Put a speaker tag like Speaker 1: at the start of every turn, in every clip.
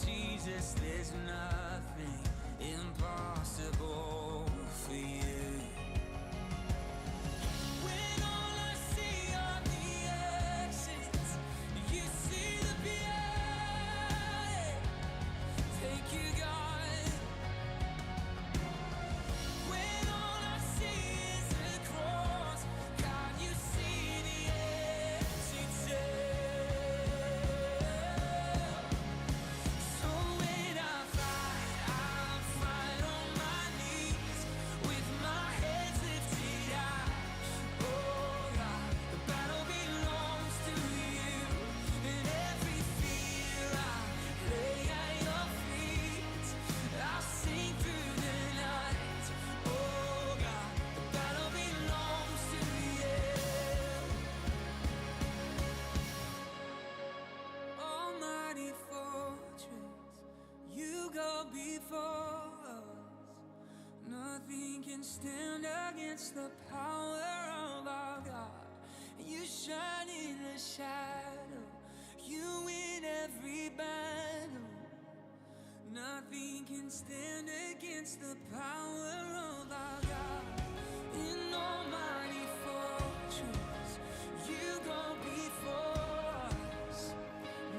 Speaker 1: Jesus, there's nothing impossible for you. When all I see are the exits, you see the beauty. Thank you, God. When all I see is the cross, God, you see the empty tomb. So when I fight on my knees with my head lifted high. Oh God, the battle belongs to you, and every fear I lay at your feet. I'll sing through the night. Oh God, the battle belongs to you. Almighty fortress, you go before us. Nothing can stand against the power of our God. You shine in the shadow, you win every battle. Nothing can stand against the power of our God. In almighty fortress, you go before us.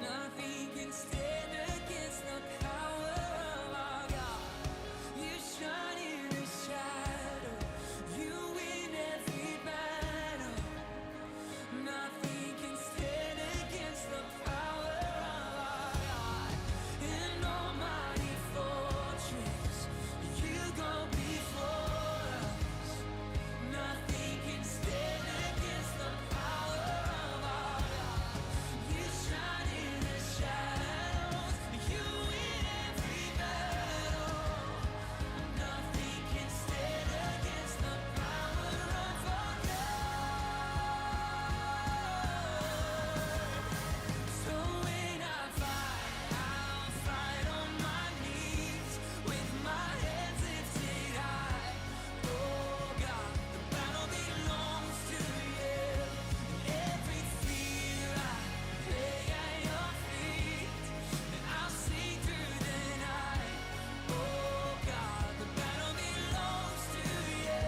Speaker 1: Nothing can stand against the power of our God. You shine in the shadow, you win every battle. Nothing can stand against the power of our God. In almighty fortress, you go before us. Nothing can stand against the power of our God. You shine in the shadows, you win every battle. Nothing can stand against the power of our God. So when I fight, I'll fight on my knees with my hands lifted high. Oh God, the battle belongs to you. Every fear I lay at your feet, and I'll sing through the night. Oh God, the battle belongs to you.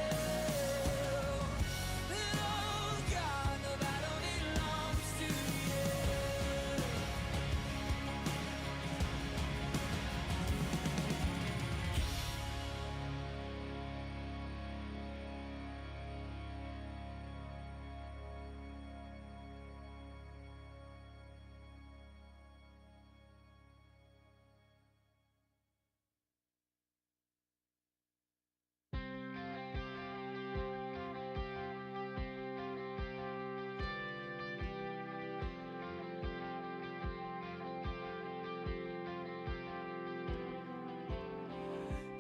Speaker 1: Oh God, the battle belongs to you.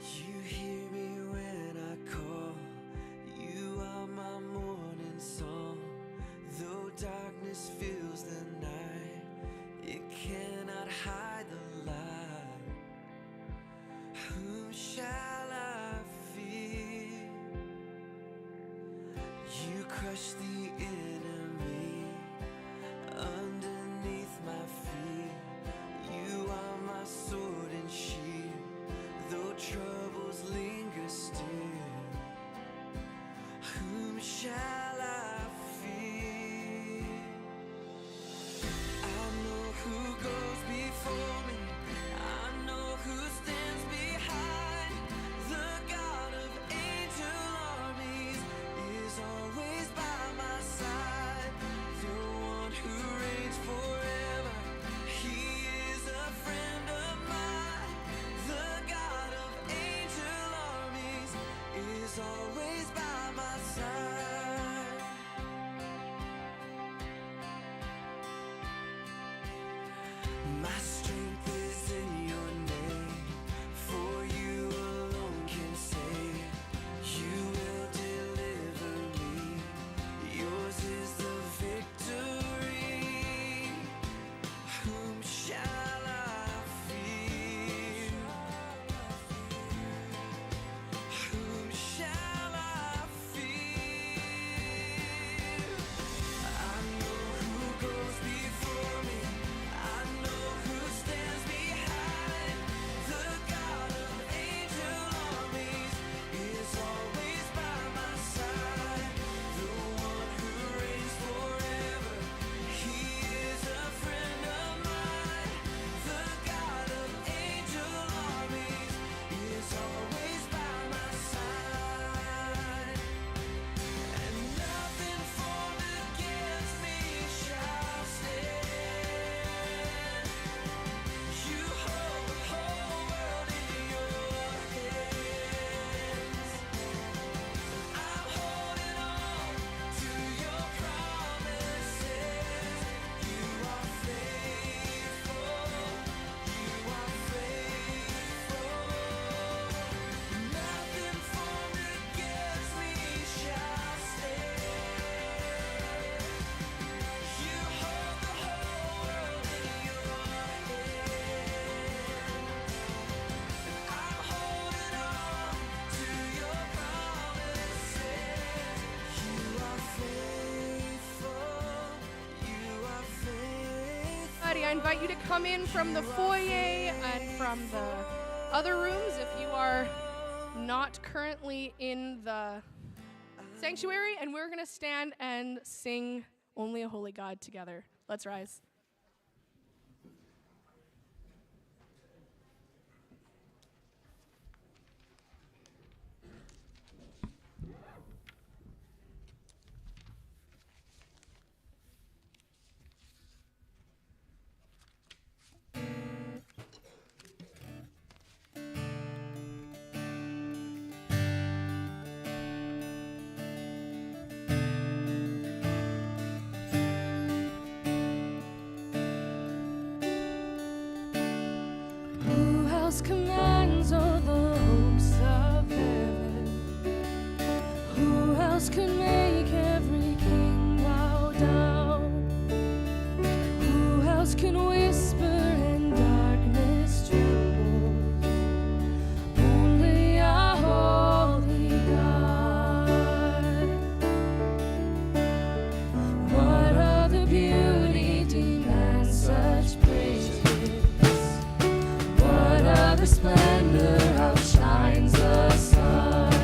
Speaker 1: You hear me when I call. You are my morning song. Though darkness fills the night, it cannot hide the light. Whom shall I fear? You crush the enemy underneath my feet. You are my sword and shield. Though troubles linger still, whom shall I fear? I know who goes before me, I know who stands behind. The God of angel armies is always by my side. The one who reigns forever, he is a friend of mine. The God of angel armies is always by my side. My strength is in your name, for you alone can save. You will deliver me, yours is the victory. Whom shall I fear? Whom shall I fear? I know who goes before me, I know who
Speaker 2: I invite you to come in from the foyer and from the other rooms if you are not currently in the sanctuary, and we're going to stand and sing Only a Holy God together. Let's rise. Commands all the hosts of heaven. Who else could make every king bow down? Who else can whisper and darkness trembles? Only a holy God. What other beauty demands such praise? The splendor outshines the sun.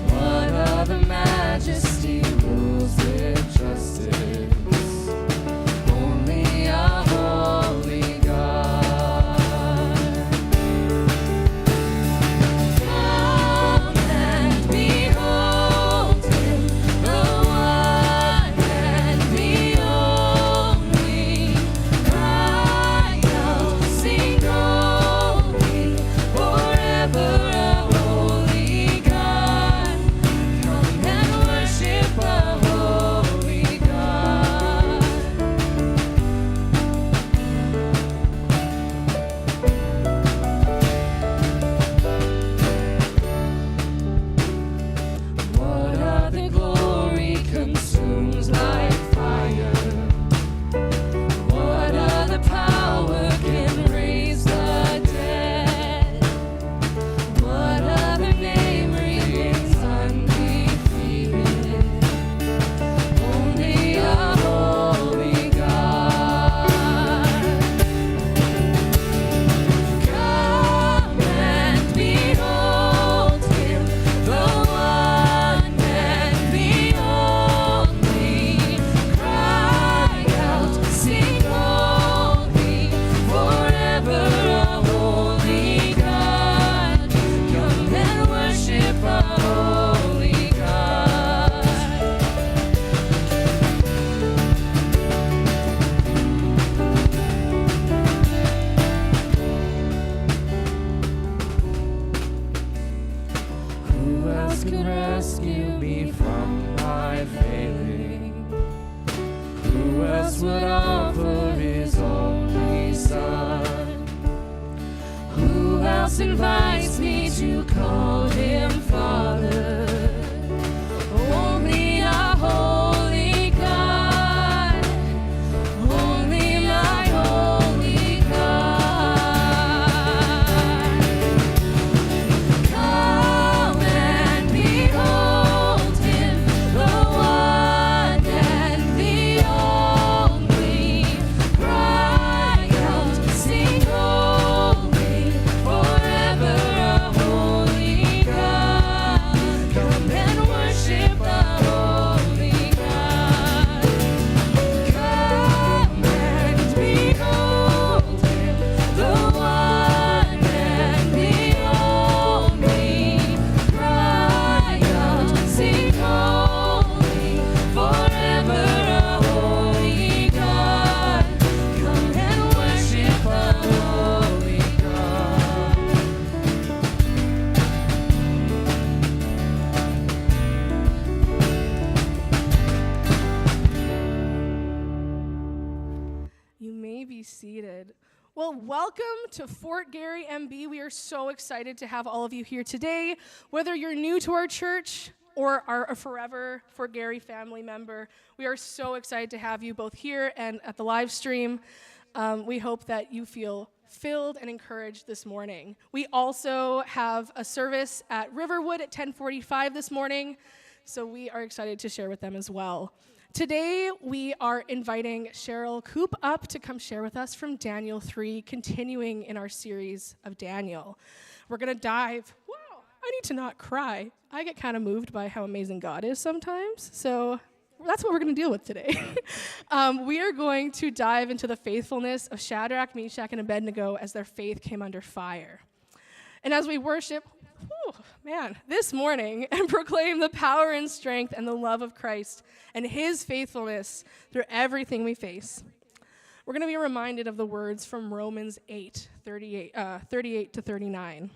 Speaker 2: What other majesty rules with justice? Only a holy God. Come and behold Him, the one and the only. Cry out, sing would offer His only Son? Who else invites me to call Him Father? Only a holy God, only my holy God. Come and behold Him, the one and the only. Cry out, sing holy, forever a holy God. Come and worship a holy God. Come and behold Him, the one and the only. Cry out, sing holy, forever a holy God. Come and worship a holy God. You may be seated. Well, welcome to Fort Garry MB. We are so excited to have all of you here today. Whether you're new to our church or are a forever Fort Garry family member, we are so excited to have you both here and at the live stream. We hope that you feel filled and encouraged this morning. We also have a service at Riverwood at 10:45 this morning, so we are excited to share with them as well. Today, we are inviting Cheryl Coop up to come share with us from Daniel 3, continuing in our series of Daniel. We're going to dive. Wow, I need to not cry. I get kind of moved by how amazing God is sometimes, so that's what we're going to deal with today. We are going to dive into the faithfulness of Shadrach, Meshach, and Abednego as their faith came under fire. And as we worship, this morning, and proclaim the power and strength and the love of Christ and his faithfulness through everything we face, we're going to be reminded of the words from Romans 8, 38 to 39.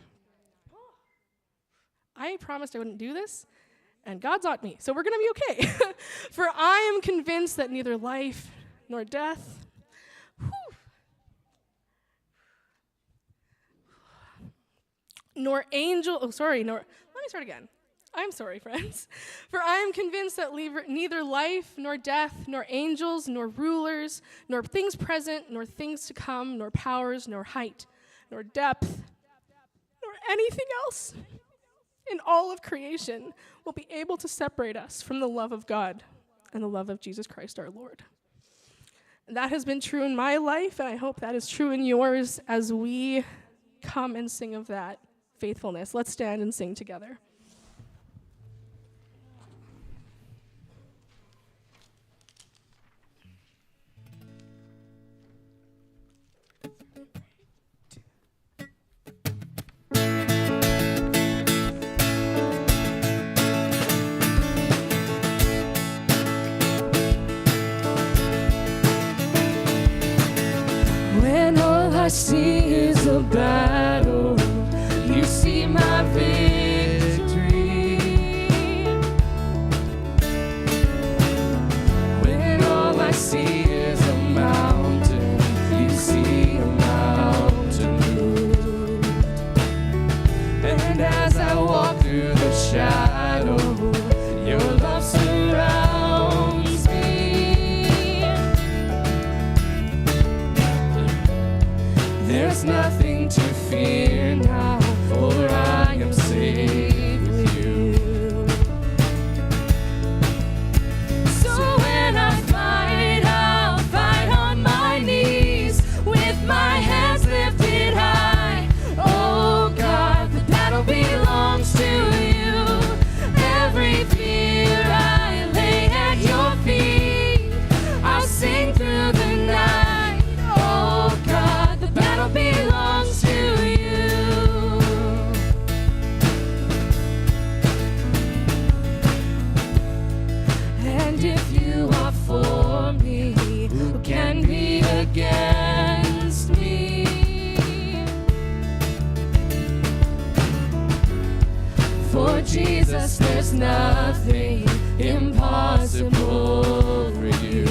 Speaker 2: I promised I wouldn't do this, and God's on me, so we're going to be okay. For I am convinced that neither life nor death, let me start again. I'm sorry, friends. For I am convinced that neither life, nor death, nor angels, nor rulers, nor things present, nor things to come, nor powers, nor height, nor depth, nor anything else in all of creation will be able to separate us from the love of God and the love of Jesus Christ our Lord. And that has been true in my life, and I hope that is true in yours as we come and sing of that faithfulness. Let's stand and sing together.
Speaker 1: When all I see is a battle, you see my victory. When all I see is a mountain, you see a mountain moved. And as I walk through the shadow, your love surrounds me. There's nothing to fear now, for I am safe with you. So when I fight, I'll fight on my knees with my hands lifted high. Oh God, the battle belongs to you. Every fear I lay at your feet. I'll sing through the night. Oh God, the battle belongs to you. And if you are for me, who can be against me? For Jesus, there's nothing impossible for you.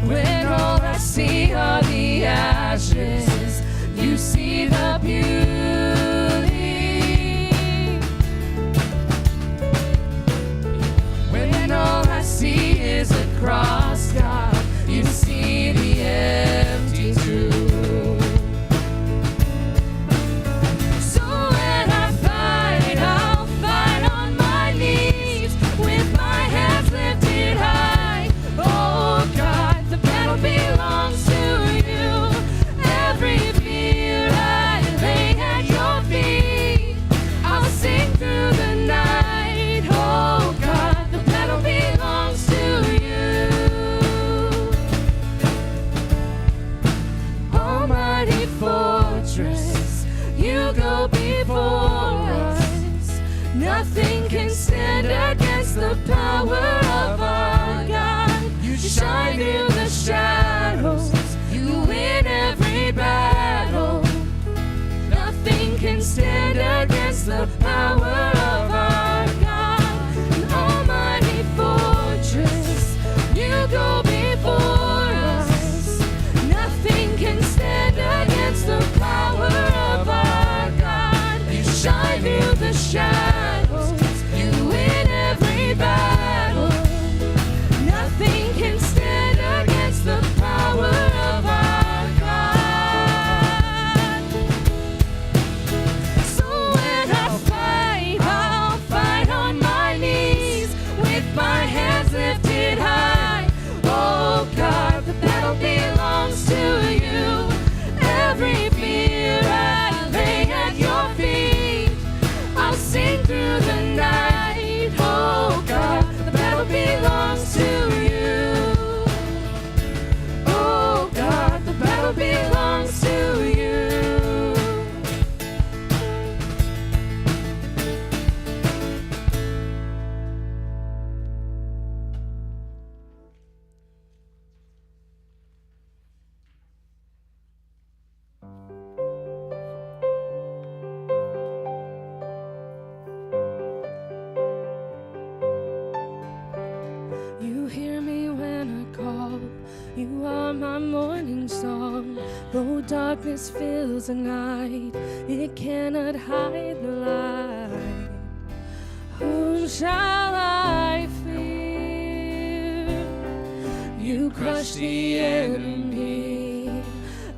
Speaker 1: When all I see are the ashes, you see the beauty. When all I see is a cross, God, you see the empty tomb. So when I fight, I'll fight on my knees with my hands lifted high. Oh God, the battle belongs to you. Every fear I lay at your feet. I'll sing through the night. Oh God, the battle belongs to you. Almighty fortress, you go before us. Nothing can stand against the power of our God. You shine through the shadows, you win every battle. Nothing can stand against the power of our God. An almighty fortress, you go before us. Nothing can stand against the power of our God. You shine through the shadows, you win every battle. Nothing can stand against the power
Speaker 2: in song. Though darkness fills the night, it cannot hide the light. Whom shall I fear? You crush the enemy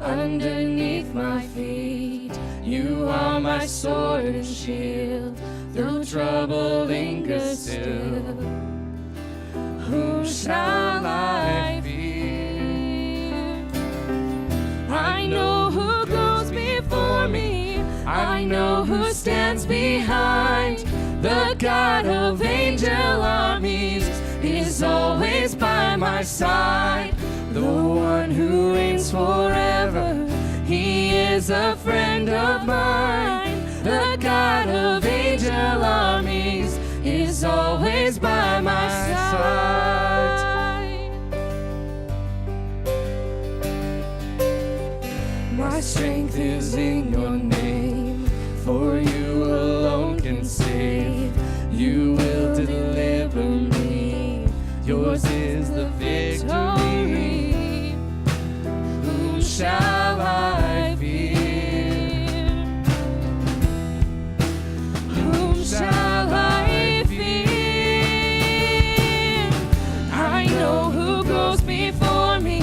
Speaker 2: underneath my feet. You are my sword and shield, though trouble lingers still. Whom shall I fear? I know who goes before me, I know who stands behind. The God of angel armies is always by my side. The one who reigns forever, he is a friend of mine. The God of angel armies is always by my side. My strength is in your name, for you alone can save. You will deliver me, yours is the victory. Whom shall I fear? Whom shall I fear? I know who goes before me,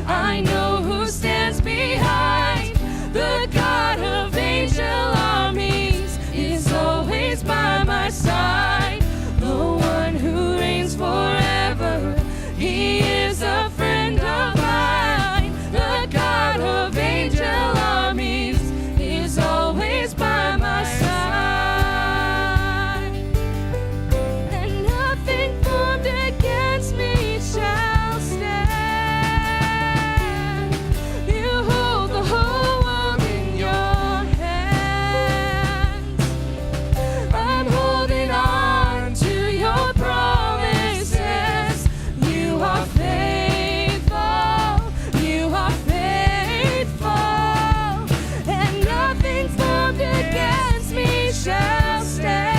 Speaker 2: I know who stands behind. The God of angel armies is always by my side. The one who reigns forever, he is a friend of mine. The God of angel armies is always by my side. And nothing formed against me shall stand. You hold the whole world in your hands. I'm holding on to your promises. You are faithful, you are faithful, and nothing formed against me shall stand.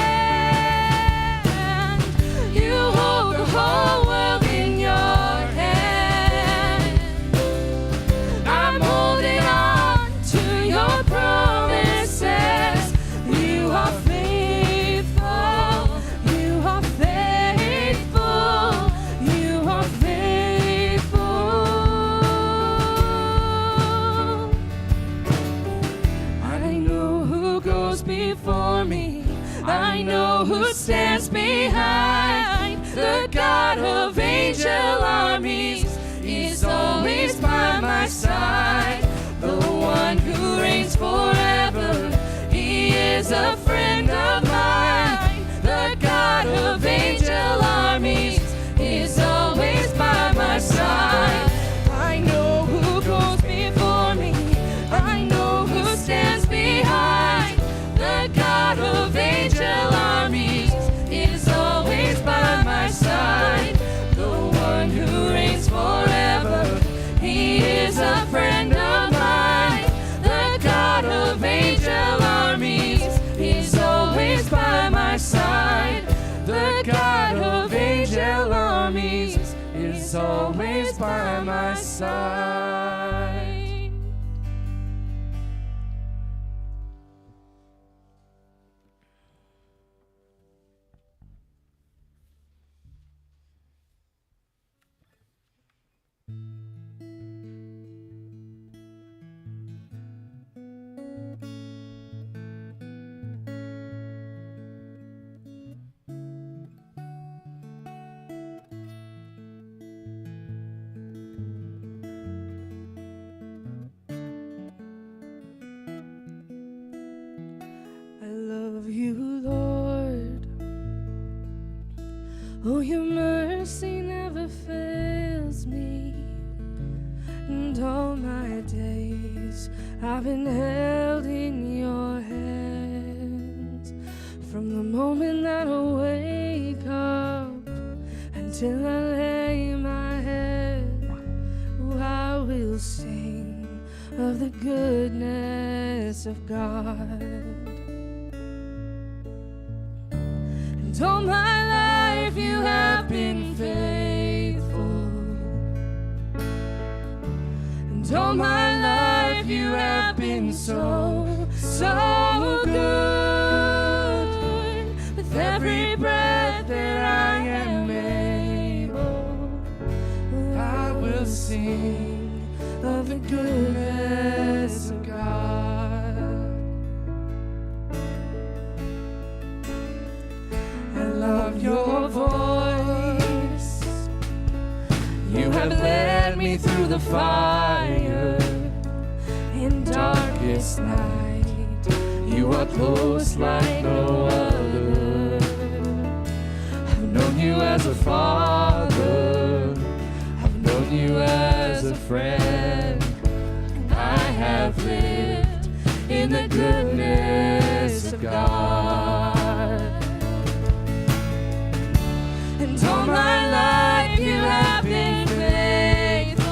Speaker 2: You hold the whole world in your hand. I'm holding on to your promises. You are faithful, you are faithful, you are faithful. I know who goes before me, I know who stands behind. The God of angel armies is always by my side. The one who reigns forever, he is a friend of mine. The God of angel armies is always by my side. I know who goes before me, I know who stands behind. The God of angel armies is always by my side. The one who reigns forever, he is a friend of mine. The God of angel armies is always by my side. The God of angel armies is always by my side. I love you, Lord. Oh, your mercy never fails me. And all my days I've been held in your hands. From the moment that I wake up until I lay my head, oh, I will sing of the goodness of God. And all my life you have been faithful. And
Speaker 1: all my life you have been so, so good. With every breath that I am able, I will sing of the goodness of God. I love your voice. You have led me through the fire in darkest night. You are close like no other. I've known you as a father. I've known you as a friend. And I have lived in the goodness of God. And all my life you have been faithful.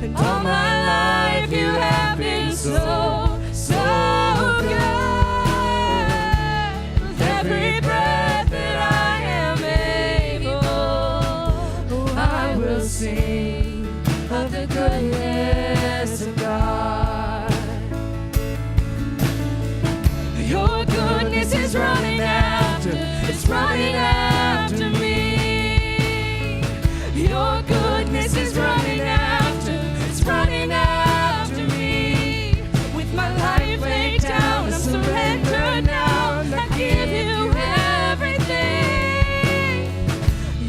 Speaker 1: And all my life you have been so, so good. With every breath that I am able, I will sing of the goodness of God. Your goodness is running after, it's running after me. Your goodness is running after, it's running after me. With my life laid down, I surrender now. I give you everything.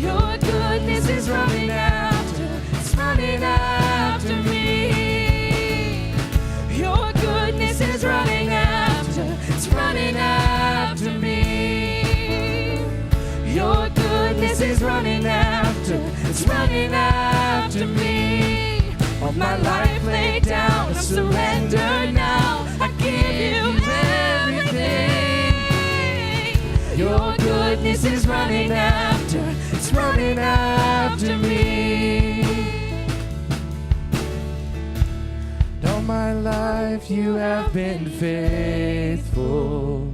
Speaker 1: Your goodness is running after, it's running after me. Your goodness is running after, it's running after me. Your goodness is running after, it's running after me. All my life laid down, I surrender now. I give you everything. Your goodness is running after, it's running after me. All my life you have been faithful.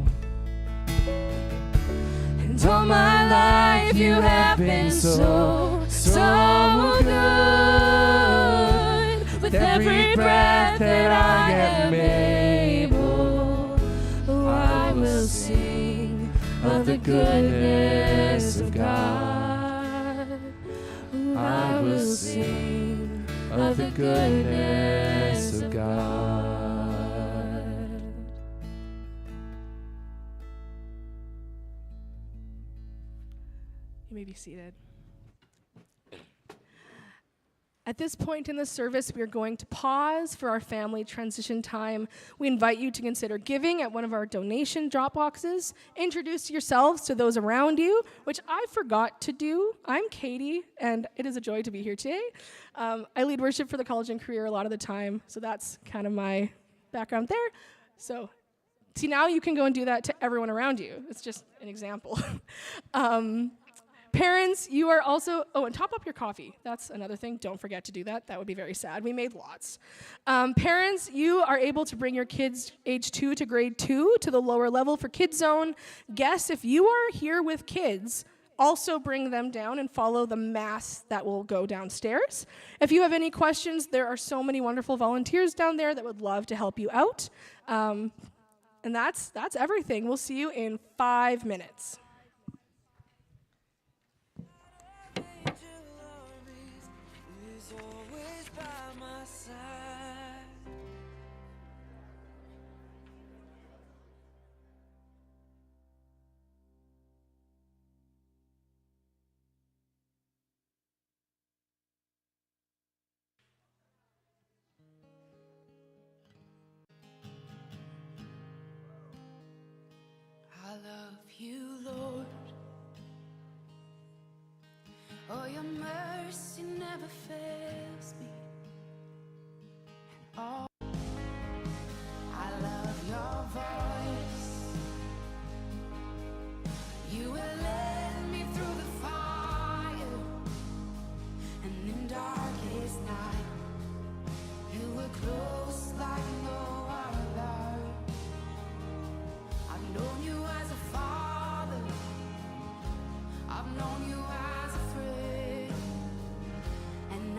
Speaker 1: And all my life you have been so, so good. With every breath that I am able, oh, I will sing of the goodness of God. Oh, I will sing of the goodness of God.
Speaker 2: You may be seated. At this point in the service, we are going to pause for our family transition time. We invite you to consider giving at one of our donation drop boxes. Introduce yourselves to those around you, which I forgot to do. I'm Katie, and it is a joy to be here today. I lead worship for the college and career a lot of the time, so that's kind of my background there. So, see, now you can go and do that to everyone around you. It's just an example. Parents, you are also, and top up your coffee. That's another thing. Don't forget to do that. That would be very sad. We made lots. Parents, you are able to bring your kids age 2 to grade 2 to the lower level for Kids Zone. Guests, if you are here with kids, also bring them down and follow the mass that will go downstairs. If you have any questions, there are so many wonderful volunteers down there that would love to help you out. And that's everything. We'll see you in 5 minutes.
Speaker 1: I love you, Lord. Oh, your mercy never fails me. And all I love your voice. You will lead me through the fire, and in darkest night, you were close like no other. I've known you as a father, I've known you as a friend, and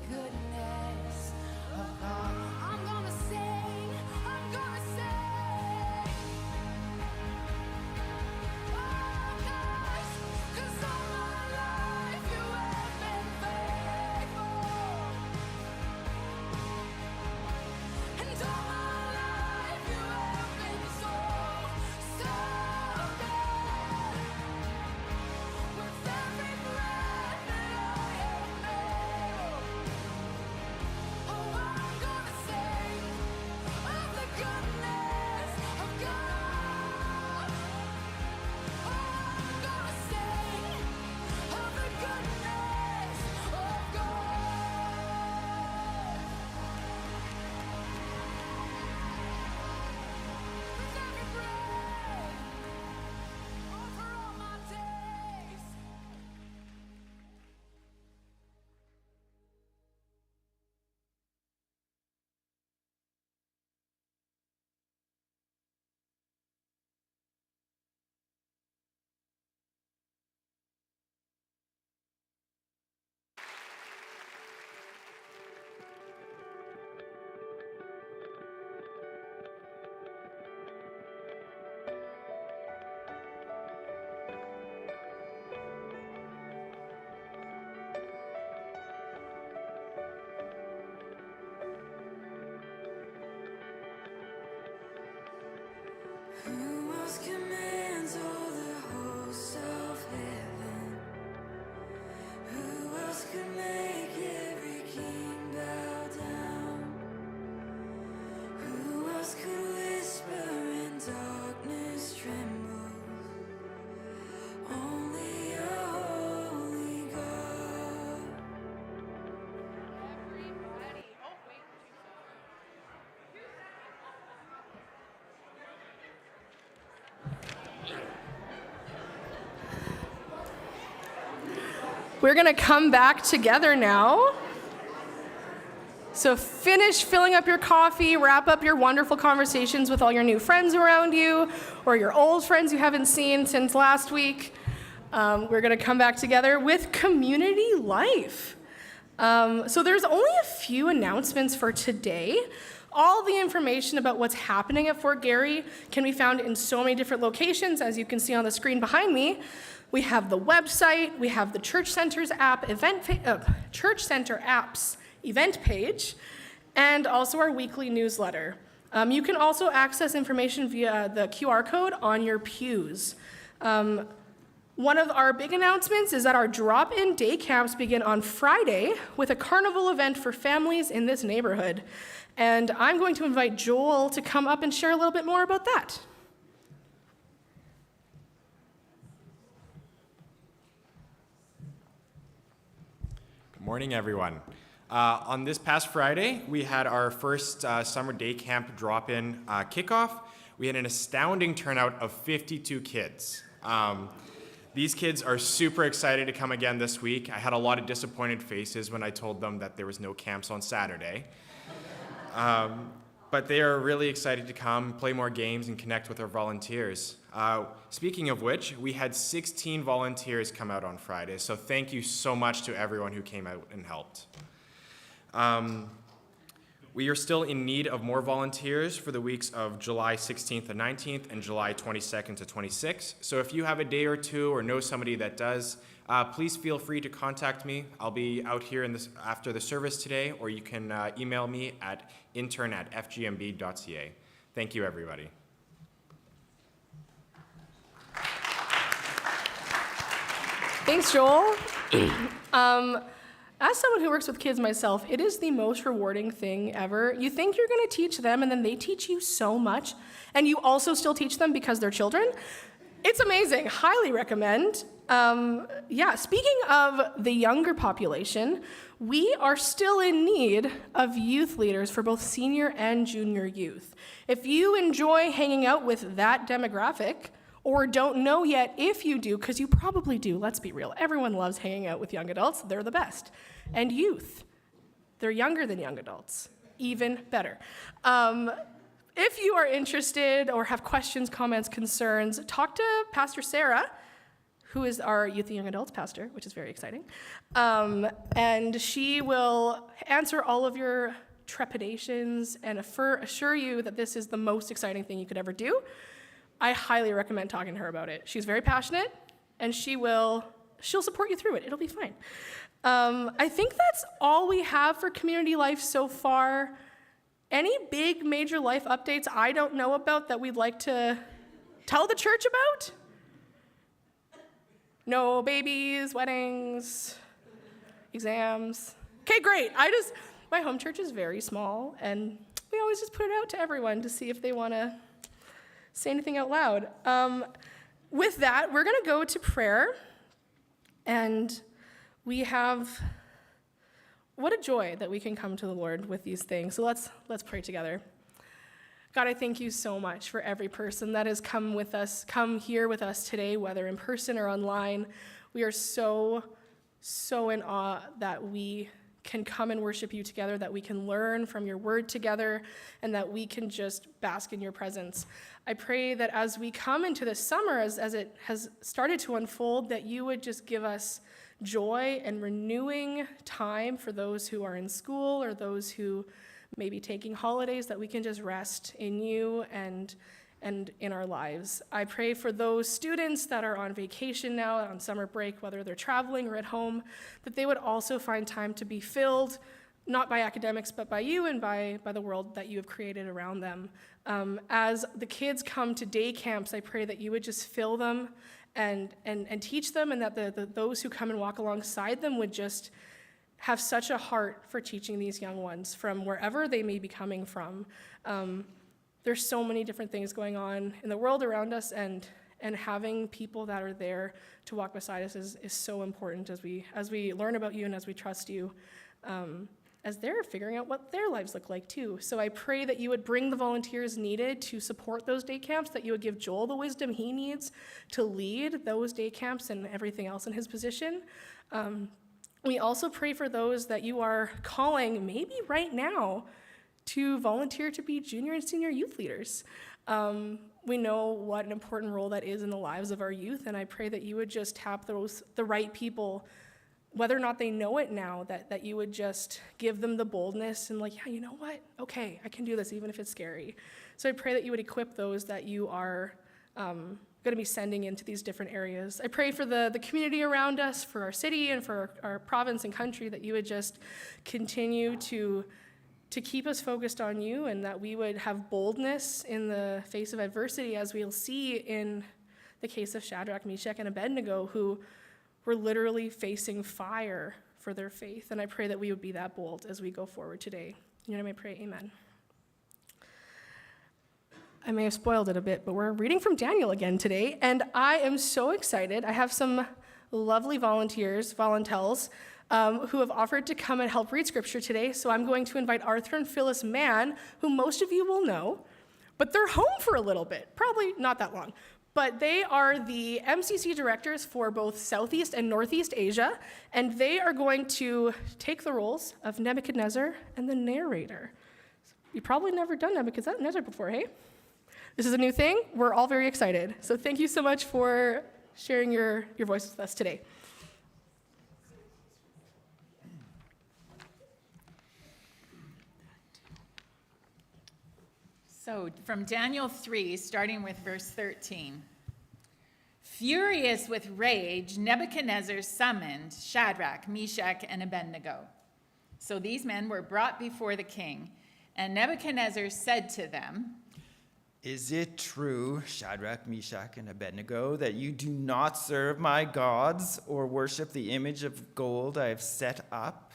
Speaker 1: goodness of God. I'm gonna sing, I'm gonna sing. Oh gosh, 'cause all my life you have been faithful. And all my life you have been so, so good. With every breath that I inhale, oh, I'm gonna sing of the goodness of God. Oh, I'm gonna sing of the goodness of God. With every breath, over all my days. Who else commands all the hosts of heaven? Who else could make every king bow down? Who else could whisper and darkness tremble? Only a holy God.
Speaker 2: Everybody. Oh, wait. We're going to come back together now. So finish filling up your coffee, wrap up your wonderful conversations with all your new friends around you, or your old friends you haven't seen since last week. We're going to come back together with community life. So there's only a few announcements for today. All the information about what's happening at Fort Garry can be found in so many different locations, as you can see on the screen behind me. We have the website, we have the Church Center's app, Church Center app's event page, and also our weekly newsletter. You can also access information via the QR code on your pews. One of our big announcements is that our drop-in day camps begin on Friday with a carnival event for families in this neighborhood. And I'm going to invite Joel to come up and share a little bit more about that.
Speaker 3: Good morning, everyone. On this past Friday, we had our first summer day camp drop-in kickoff. We had an astounding turnout of 52 kids. These kids are super excited to come again this week. I had a lot of disappointed faces when I told them that there was no camps on Saturday. But they are really excited to come, play more games, and connect with our volunteers. Speaking of which, we had 16 volunteers come out on Friday, so thank you so much to everyone who came out and helped. We are still in need of more volunteers for the weeks of July 16th and 19th and July 22nd to 26th. So if you have a day or two or know somebody that does, please feel free to contact me. I'll be out here after the service today, or you can email me at intern@fgmb.ca. Thank you, everybody.
Speaker 2: Thanks, Joel. As someone who works with kids myself, it is the most rewarding thing ever. You think you're going to teach them, and then they teach you so much, and you also still teach them because they're children. It's amazing. Highly recommend. Speaking of the younger population, we are still in need of youth leaders for both senior and junior youth. If you enjoy hanging out with that demographic, or don't know yet if you do, because you probably do, let's be real. Everyone loves hanging out with young adults. They're the best. And youth, they're younger than young adults. Even better. If you are interested or have questions, comments, concerns, talk to Pastor Sarah, who is our youth and young adults pastor, which is very exciting. And she will answer all of your trepidations and assure you that this is the most exciting thing you could ever do. I highly recommend talking to her about it. She's very passionate, and she'll support you through it. It'll be fine. I think that's all we have for community life so far. Any big major life updates I don't know about that we'd like to tell the church about? No babies, weddings, exams. Okay, great. My home church is very small, and we always just put it out to everyone to see if they want to say anything out loud. With that, we're going to go to prayer, and we have, what a joy that we can come to the Lord with these things. So let's pray together. God, I thank you so much for every person that has come here with us today, whether in person or online. We are so in awe that we can come and worship you together, that we can learn from your word together, and that we can just bask in your presence. I pray that as we come into this summer, as it has started to unfold, that you would just give us joy and renewing time for those who are in school or those who may be taking holidays, that we can just rest in you and in our lives. I pray for those students that are on vacation now, on summer break, whether they're traveling or at home, that they would also find time to be filled, not by academics, but by you and by the world that you have created around them. As the kids come to day camps, I pray that you would just fill them and teach them, and that those who come and walk alongside them would just have such a heart for teaching these young ones from wherever they may be coming from. There's so many different things going on in the world around us, and having people that are there to walk beside us is so important as we learn about you and as we trust you, as they're figuring out what their lives look like too. So I pray that you would bring the volunteers needed to support those day camps, that you would give Joel the wisdom he needs to lead those day camps and everything else in his position. We also pray for those that you are calling, maybe right now, to volunteer to be junior and senior youth leaders. We know what an important role that is in the lives of our youth, and I pray that you would just tap the right people, whether or not they know it now, that you would just give them the boldness and yeah, you know what? Okay, I can do this even if it's scary. So I pray that you would equip those that you are going to be sending into these different areas. I pray for the community around us, for our city and for our province and country, that you would just continue to keep us focused on you, and that we would have boldness in the face of adversity, as we'll see in the case of Shadrach, Meshach, and Abednego, who were literally facing fire for their faith. And I pray that we would be that bold as we go forward today. In your name I pray, amen. I may have spoiled it a bit, but we're reading from Daniel again today, and I am so excited. I have some lovely volunteers, volunteers, who have offered to come and help read scripture today. So I'm going to invite Arthur and Phyllis Mann, who most of you will know, but they're home for a little bit, probably not that long. But they are the MCC directors for both Southeast and Northeast Asia, and they are going to take the roles of Nebuchadnezzar and the narrator. You've probably never done Nebuchadnezzar before, hey? This is a new thing. We're all very excited. So thank you so much for sharing your voice with us today.
Speaker 4: So from Daniel 3, starting with verse 13. Furious with rage, Nebuchadnezzar summoned Shadrach, Meshach, and Abednego. So these men were brought before the king, and Nebuchadnezzar said to them,
Speaker 5: Is it true, Shadrach, Meshach, and Abednego, that you do not serve my gods or worship the image of gold I have set up?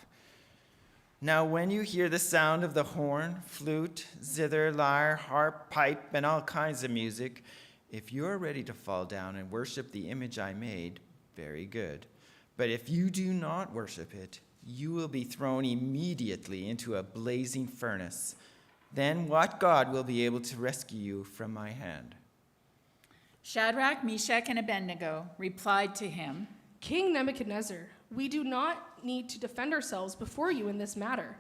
Speaker 5: Now when you hear the sound of the horn, flute, zither, lyre, harp, pipe, and all kinds of music, if you are ready to fall down and worship the image I made, very good. But if you do not worship it, you will be thrown immediately into a blazing furnace. Then what God will be able to rescue you from my hand?
Speaker 4: Shadrach, Meshach, and Abednego replied to him,
Speaker 2: King Nebuchadnezzar, we do not need to defend ourselves before you in this matter.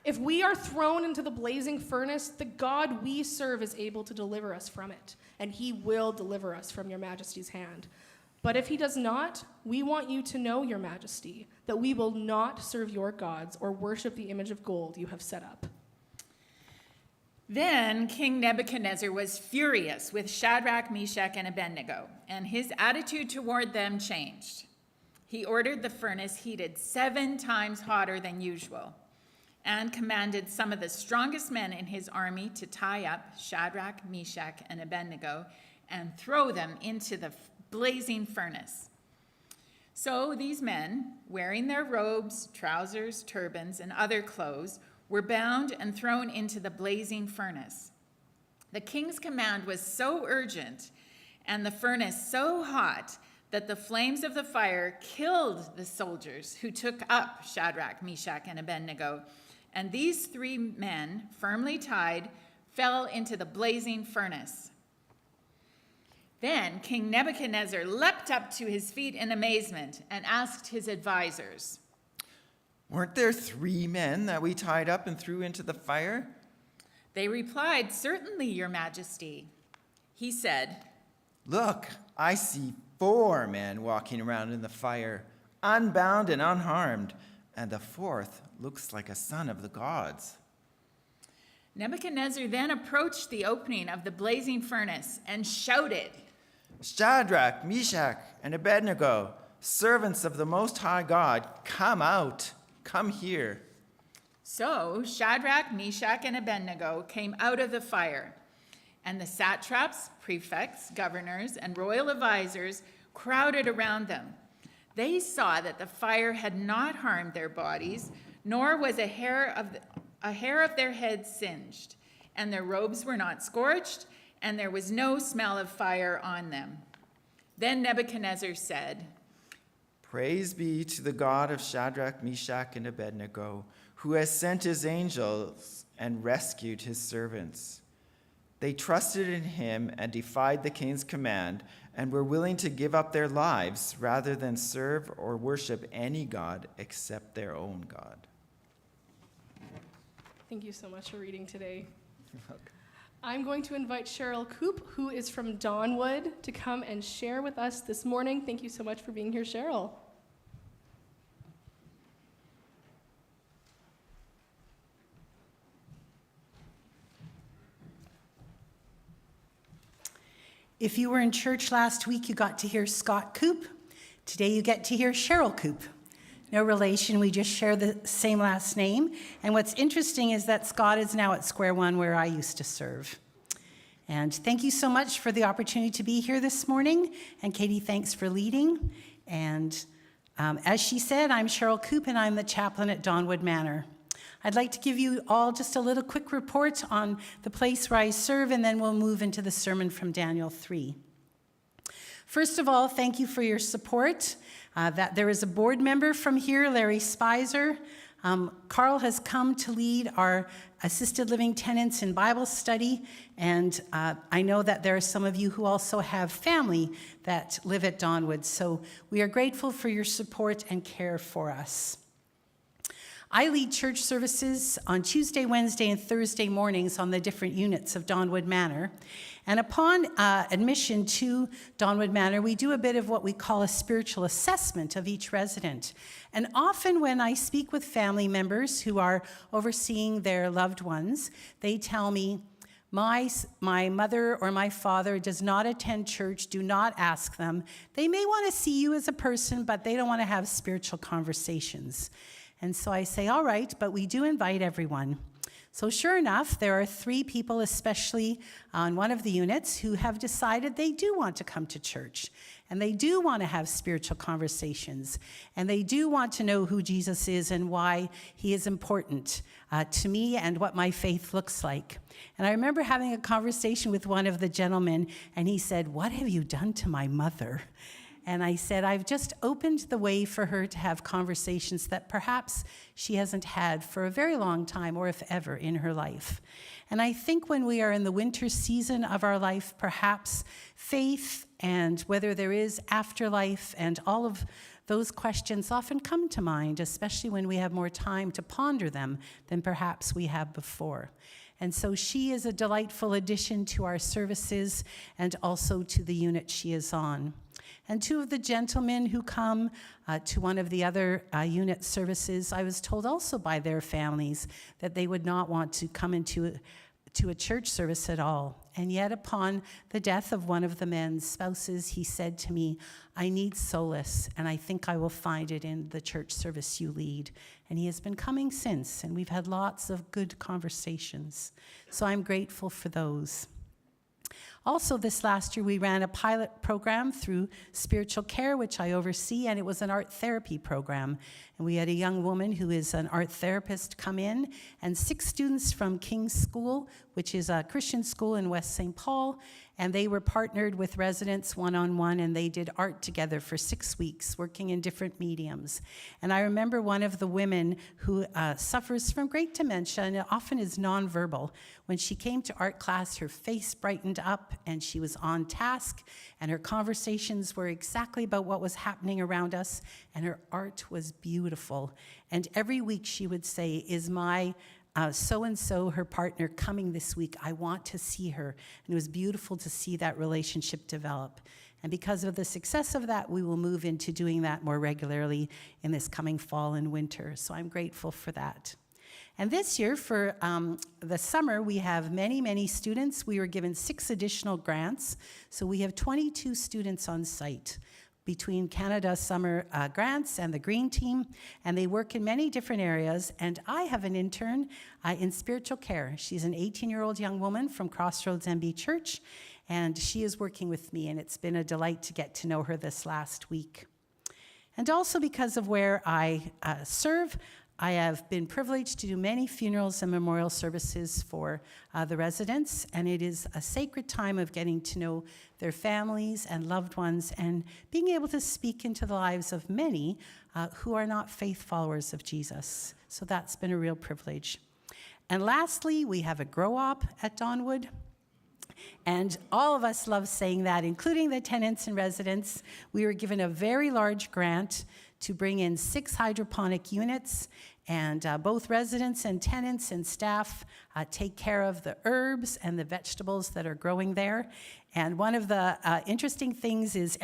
Speaker 2: If we are thrown into the blazing furnace, the God we serve is able to deliver us from it, and he will deliver us from your majesty's hand. But if he does not, we want you to know, your majesty, that we will not serve your gods or worship the image of gold you have set up."
Speaker 4: Then King Nebuchadnezzar was furious with Shadrach, Meshach, and Abednego, and his attitude toward them changed. He ordered the furnace heated 7 times hotter than usual, and commanded some of the strongest men in his army to tie up Shadrach, Meshach, and Abednego and throw them into the blazing furnace. So these men, wearing their robes, trousers, turbans, and other clothes, were bound and thrown into the blazing furnace. The king's command was so urgent and the furnace so hot that the flames of the fire killed the soldiers who took up Shadrach, Meshach, and Abednego. And these 3 men, firmly tied, fell into the blazing furnace. Then King Nebuchadnezzar leapt up to his feet in amazement and asked his advisors,
Speaker 5: "Weren't there 3 men that we tied up and threw into the fire?"
Speaker 4: They replied, "Certainly, your majesty." He said,
Speaker 5: "Look, I see 4 men walking around in the fire, unbound and unharmed, and the 4th looks like a son of the gods."
Speaker 4: Nebuchadnezzar then approached the opening of the blazing furnace and shouted,
Speaker 5: "Shadrach, Meshach, and Abednego, servants of the Most High God, come out, come here."
Speaker 4: So Shadrach, Meshach, and Abednego came out of the fire, and the satraps, prefects, governors, and royal advisors crowded around them. They saw that the fire had not harmed their bodies, nor was a hair of their heads singed, and their robes were not scorched, and there was no smell of fire on them. Then Nebuchadnezzar said,
Speaker 5: "Praise be to the God of Shadrach, Meshach, and Abednego, who has sent his angels and rescued his servants. They trusted in him and defied the king's command and were willing to give up their lives rather than serve or worship any god except their own God."
Speaker 2: Thank you so much for reading today. I'm going to invite Cheryl Coop, who is from Dawnwood, to come and share with us this morning. Thank you so much for being here, Cheryl.
Speaker 6: If you were in church last week, you got to hear Scott Coop. Today you get to hear Cheryl Coop. No relation, we just share the same last name. And what's interesting is that Scott is now at Square One, where I used to serve. And thank you so much for the opportunity to be here this morning. And Katie, thanks for leading. And as she said, I'm Cheryl Coop, and I'm the chaplain at Dawnwood Manor. I'd like to give you all just a little quick report on the place where I serve, and then we'll move into the sermon from Daniel 3. First of all, thank you for your support. That there is a board member from here, Larry Spicer. Carl has come to lead our assisted living tenants in Bible study, and I know that there are some of you who also have family that live at Dawnwood, so we are grateful for your support and care for us. I lead church services on Tuesday, Wednesday, and Thursday mornings on the different units of Dawnwood Manor. And upon admission to Dawnwood Manor, we do a bit of what we call a spiritual assessment of each resident. And often when I speak with family members who are overseeing their loved ones, they tell me, my mother or my father does not attend church, do not ask them. They may want to see you as a person, but they don't want to have spiritual conversations. And so I say, all right, but we do invite everyone. So sure enough, there are 3 people, especially on one of the units, who have decided they do want to come to church. And they do want to have spiritual conversations. And they do want to know who Jesus is and why he is important to me and what my faith looks like. And I remember having a conversation with one of the gentlemen, and he said, "What have you done to my mother?" And I said, I've just opened the way for her to have conversations that perhaps she hasn't had for a very long time, or if ever, in her life. And I think when we are in the winter season of our life, perhaps faith and whether there is afterlife and all of those questions often come to mind, especially when we have more time to ponder them than perhaps we have before. And so she is a delightful addition to our services and also to the unit she is on. And two of the gentlemen who come to one of the other unit services, I was told also by their families that they would not want to come into a church service at all. And yet upon the death of one of the men's spouses, he said to me, I need solace, and I think I will find it in the church service you lead. And he has been coming since, and we've had lots of good conversations. So I'm grateful for those. Also, this last year, we ran a pilot program through Spiritual Care, which I oversee, and it was an art therapy program. And we had a young woman who is an art therapist come in, and 6 students from King's School, which is a Christian school in West St. Paul, and they were partnered with residents one-on-one, and they did art together for 6 weeks, working in different mediums. And I remember one of the women who suffers from great dementia and often is nonverbal. When she came to art class, her face brightened up, and she was on task, and her conversations were exactly about what was happening around us, and her art was beautiful. And every week she would say, is my so-and-so, her partner, coming this week? I want to see her. And it was beautiful to see that relationship develop. And because of the success of that, we will move into doing that more regularly in this coming fall and winter. So I'm grateful for that. And this year, for the summer, we have many, many students. We were given 6 additional grants. So we have 22 students on site between Canada Summer Grants and the Green Team, and they work in many different areas. And I have an intern in Spiritual Care. She's an 18-year-old young woman from Crossroads MB Church, and she is working with me, and it's been a delight to get to know her this last week. And also because of where I serve, I have been privileged to do many funerals and memorial services for the residents, and it is a sacred time of getting to know their families and loved ones and being able to speak into the lives of many who are not faith followers of Jesus. So that's been a real privilege. And lastly, we have a grow-op at Dawnwood. And all of us love saying that, including the tenants and residents. We were given a very large grant to bring in 6 hydroponic units, and both residents and tenants and staff take care of the herbs and the vegetables that are growing there. And one of the interesting things is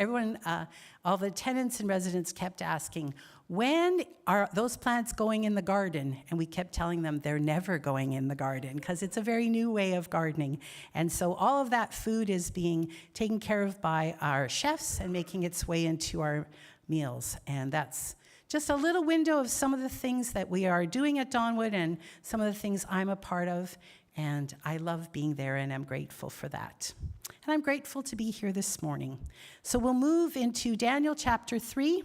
Speaker 6: all the tenants and residents kept asking, when are those plants going in the garden? And we kept telling them they're never going in the garden because it's a very new way of gardening. And so all of that food is being taken care of by our chefs and making its way into our meals. And that's just a little window of some of the things that we are doing at Dawnwood and some of the things I'm a part of. And I love being there, and I'm grateful for that. And I'm grateful to be here this morning. So we'll move into Daniel chapter 3.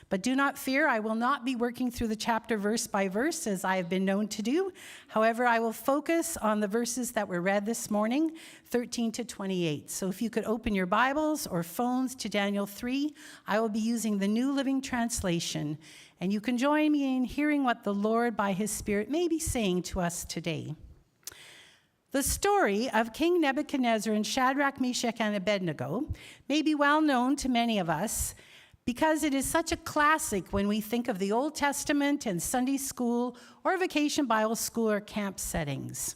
Speaker 6: But do not fear, I will not be working through the chapter verse by verse as I have been known to do. However, I will focus on the verses that were read this morning, 13 to 28. So if you could open your Bibles or phones to Daniel 3, I will be using the New Living Translation. And you can join me in hearing what the Lord by his Spirit may be saying to us today. The story of King Nebuchadnezzar and Shadrach, Meshach, and Abednego may be well known to many of us, because it is such a classic when we think of the Old Testament and Sunday school or vacation Bible school or camp settings.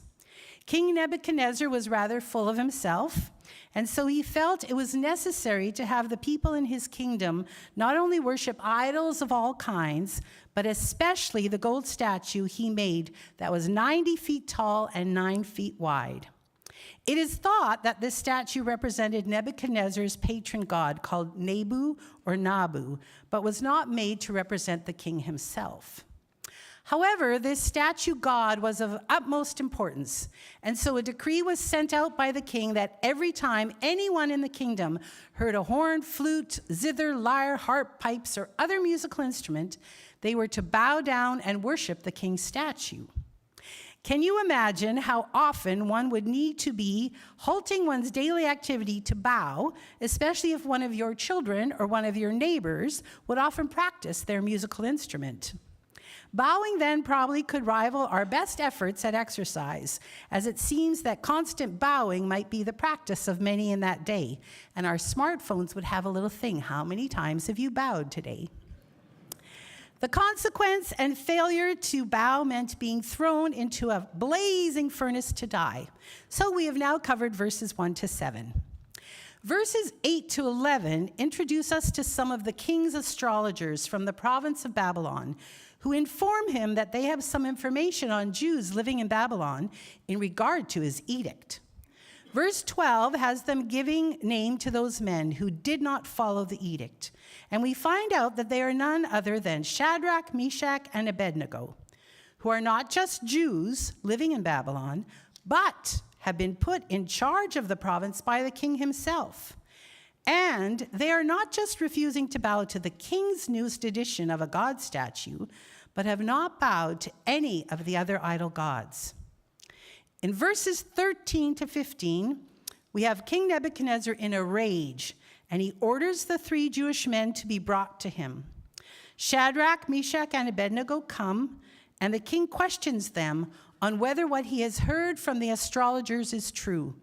Speaker 6: King Nebuchadnezzar was rather full of himself, and so he felt it was necessary to have the people in his kingdom not only worship idols of all kinds, but especially the gold statue he made that was 90 feet tall and 9 feet wide. It is thought that this statue represented Nebuchadnezzar's patron god called Nebu or Nabu, but was not made to represent the king himself. However, this statue god was of utmost importance, and so a decree was sent out by the king that every time anyone in the kingdom heard a horn, flute, zither, lyre, harp, pipes, or other musical instrument, they were to bow down and worship the king's statue. Can you imagine how often one would need to be halting one's daily activity to bow, especially if one of your children or one of your neighbors would often practice their musical instrument? Bowing then probably could rival our best efforts at exercise, as it seems that constant bowing might be the practice of many in that day, and our smartphones would have a little thing, how many times have you bowed today? The consequence and failure to bow meant being thrown into a blazing furnace to die. So we have now covered verses 1 to 7. Verses 8 to 11 introduce us to some of the king's astrologers from the province of Babylon, who inform him that they have some information on Jews living in Babylon in regard to his edict. Verse 12 has them giving name to those men who did not follow the edict, and we find out that they are none other than Shadrach, Meshach, and Abednego, who are not just Jews living in Babylon, but have been put in charge of the province by the king himself. And they are not just refusing to bow to the king's newest edition of a god statue, but have not bowed to any of the other idol gods. In verses 13 to 15, we have King Nebuchadnezzar in a rage, and he orders the 3 Jewish men to be brought to him. Shadrach, Meshach, and Abednego come, and the king questions them on whether what he has heard from the astrologers is true,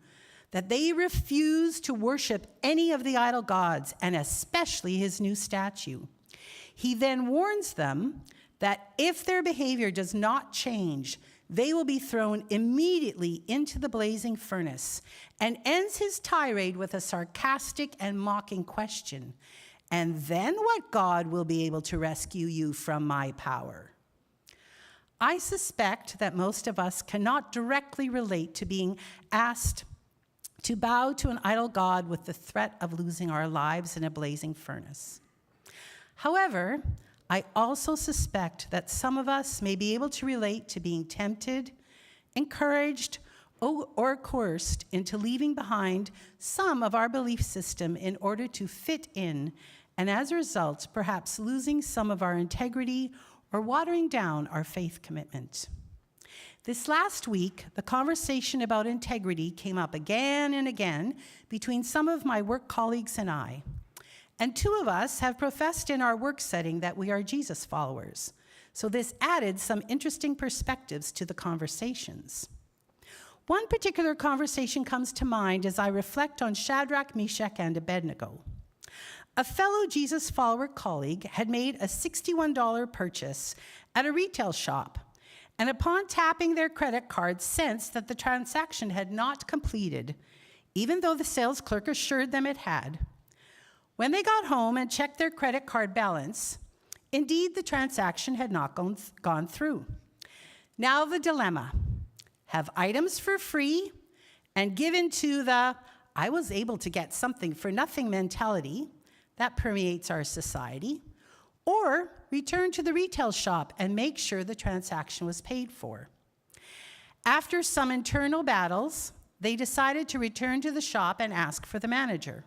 Speaker 6: that they refuse to worship any of the idol gods, and especially his new statue. He then warns them that if their behavior does not change, they will be thrown immediately into the blazing furnace, and ends his tirade with a sarcastic and mocking question. And then what God will be able to rescue you from my power? I suspect that most of us cannot directly relate to being asked to bow to an idol god with the threat of losing our lives in a blazing furnace. However, I also suspect that some of us may be able to relate to being tempted, encouraged, or coerced into leaving behind some of our belief system in order to fit in, and as a result, perhaps losing some of our integrity or watering down our faith commitment. This last week, the conversation about integrity came up again and again between some of my work colleagues and I. And 2 of us have professed in our work setting that we are Jesus followers. So this added some interesting perspectives to the conversations. One particular conversation comes to mind as I reflect on Shadrach, Meshach, and Abednego. A fellow Jesus follower colleague had made a $61 purchase at a retail shop, and upon tapping their credit card, sensed that the transaction had not completed, even though the sales clerk assured them it had. When they got home and checked their credit card balance, indeed the transaction had not gone through. Now the dilemma: have items for free and give into the "I was able to get something for nothing" mentality that permeates our society, or return to the retail shop and make sure the transaction was paid for. After some internal battles, they decided to return to the shop and ask for the manager.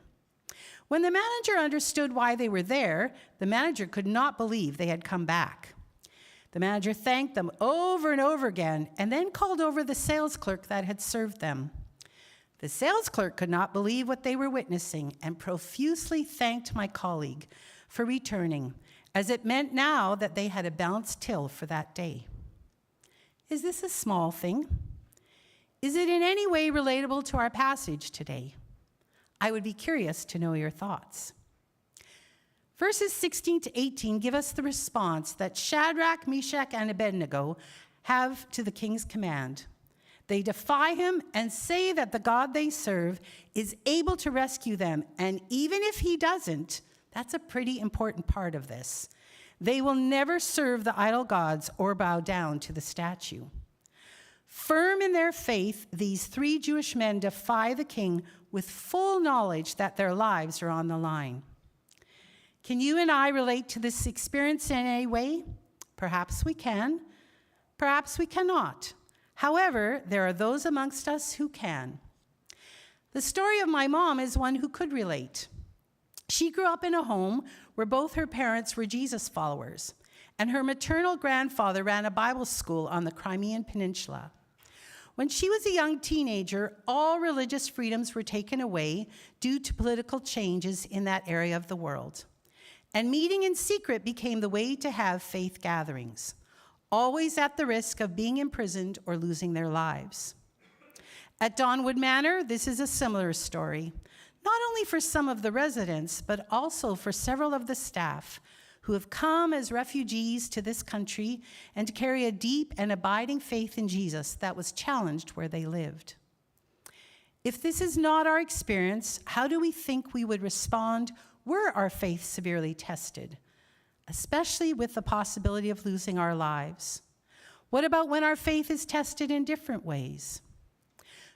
Speaker 6: When the manager understood why they were there, the manager could not believe they had come back. The manager thanked them over and over again, and then called over the sales clerk that had served them. The sales clerk could not believe what they were witnessing and profusely thanked my colleague for returning, as it meant now that they had a balanced till for that day. Is this a small thing? Is it in any way relatable to our passage today? I would be curious to know your thoughts. Verses 16 to 18 give us the response that Shadrach, Meshach, and Abednego have to the king's command. They defy him and say that the God they serve is able to rescue them, and even if he doesn't, that's a pretty important part of this. They will never serve the idol gods or bow down to the statue. Firm in their faith, these 3 Jewish men defy the king with full knowledge that their lives are on the line. Can you and I relate to this experience in any way? Perhaps we can. Perhaps we cannot. However, there are those amongst us who can. The story of my mom is one who could relate. She grew up in a home where both her parents were Jesus followers, and her maternal grandfather ran a Bible school on the Crimean Peninsula. When she was a young teenager, all religious freedoms were taken away due to political changes in that area of the world. And meeting in secret became the way to have faith gatherings, always at the risk of being imprisoned or losing their lives. At Donwood Manor, this is a similar story, not only for some of the residents, but also for several of the staff who have come as refugees to this country and to carry a deep and abiding faith in Jesus that was challenged where they lived. If this is not our experience, how do we think we would respond were our faith severely tested, especially with the possibility of losing our lives? What about when our faith is tested in different ways?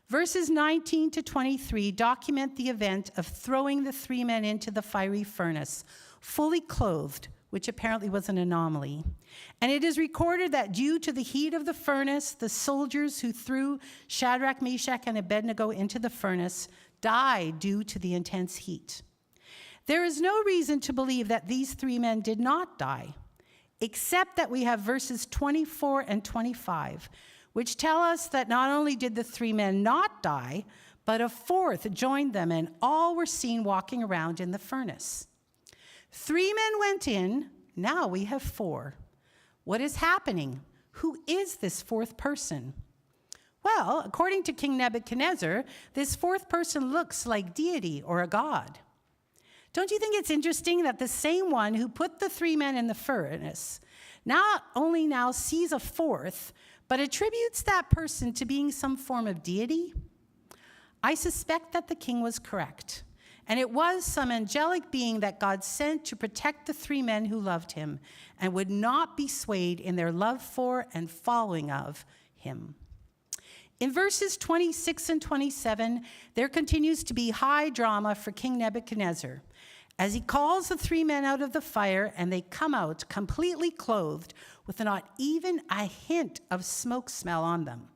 Speaker 6: Verses 19 to 23 document the event of throwing the 3 men into the fiery furnace, fully clothed, which apparently was an anomaly. And it is recorded that due to the heat of the furnace, the soldiers who threw Shadrach, Meshach, and Abednego into the furnace died due to the intense heat. There is no reason to believe that these 3 men did not die, except that we have verses 24 and 25, which tell us that not only did the 3 men not die, but a 4th joined them, and all were seen walking around in the furnace. 3 men went in, now we have 4. What is happening? Who is this 4th person? Well, according to King Nebuchadnezzar, this 4th person looks like deity or a god. Don't you think it's interesting that the same one who put the 3 men in the furnace not only now sees a 4th, but attributes that person to being some form of deity? I suspect that the king was correct. And it was some angelic being that God sent to protect the 3 men who loved him and would not be swayed in their love for and following of him. In verses 26 and 27, there continues to be high drama for King Nebuchadnezzar as he calls the 3 men out of the fire, and they come out completely clothed with not even a hint of smoke smell on them.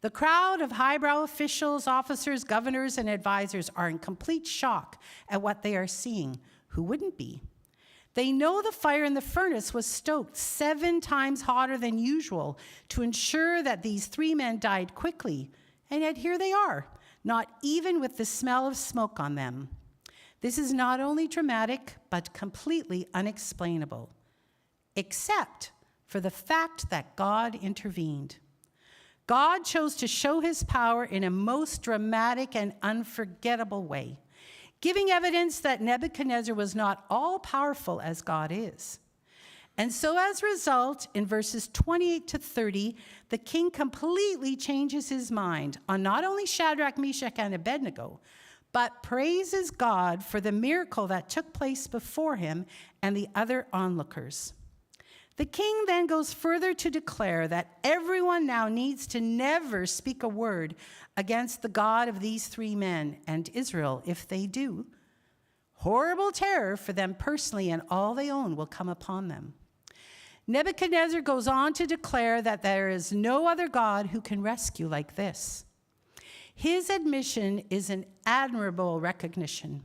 Speaker 6: The crowd of highbrow officials, officers, governors, and advisors are in complete shock at what they are seeing. Who wouldn't be? They know the fire in the furnace was stoked 7 times hotter than usual to ensure that these 3 men died quickly. And yet here they are, not even with the smell of smoke on them. This is not only dramatic, but completely unexplainable, except for the fact that God intervened. God chose to show his power in a most dramatic and unforgettable way, giving evidence that Nebuchadnezzar was not all powerful as God is. And so as a result, in verses 28 to 30, the king completely changes his mind on not only Shadrach, Meshach, and Abednego, but praises God for the miracle that took place before him and the other onlookers. The king then goes further to declare that everyone now needs to never speak a word against the God of these 3 men and Israel. If they do, horrible terror for them personally and all they own will come upon them. Nebuchadnezzar goes on to declare that there is no other God who can rescue like this. His admission is an admirable recognition.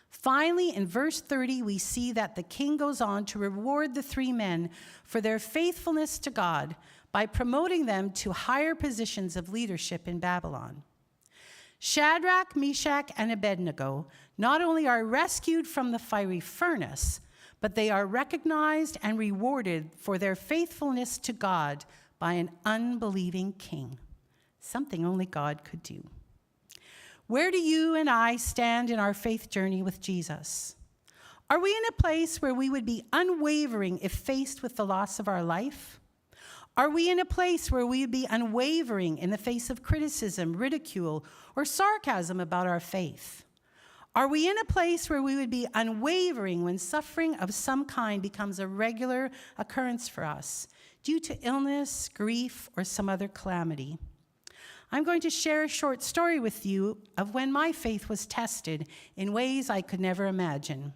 Speaker 6: Finally, in verse 30, we see that the king goes on to reward the 3 men for their faithfulness to God by promoting them to higher positions of leadership in Babylon. Shadrach, Meshach, and Abednego not only are rescued from the fiery furnace, but they are recognized and rewarded for their faithfulness to God by an unbelieving king, something only God could do. Where do you and I stand in our faith journey with Jesus? Are we in a place where we would be unwavering if faced with the loss of our life? Are we in a place where we would be unwavering in the face of criticism, ridicule, or sarcasm about our faith? Are we in a place where we would be unwavering when suffering of some kind becomes a regular occurrence for us due to illness, grief, or some other calamity? I'm going to share a short story with you of when my faith was tested in ways I could never imagine.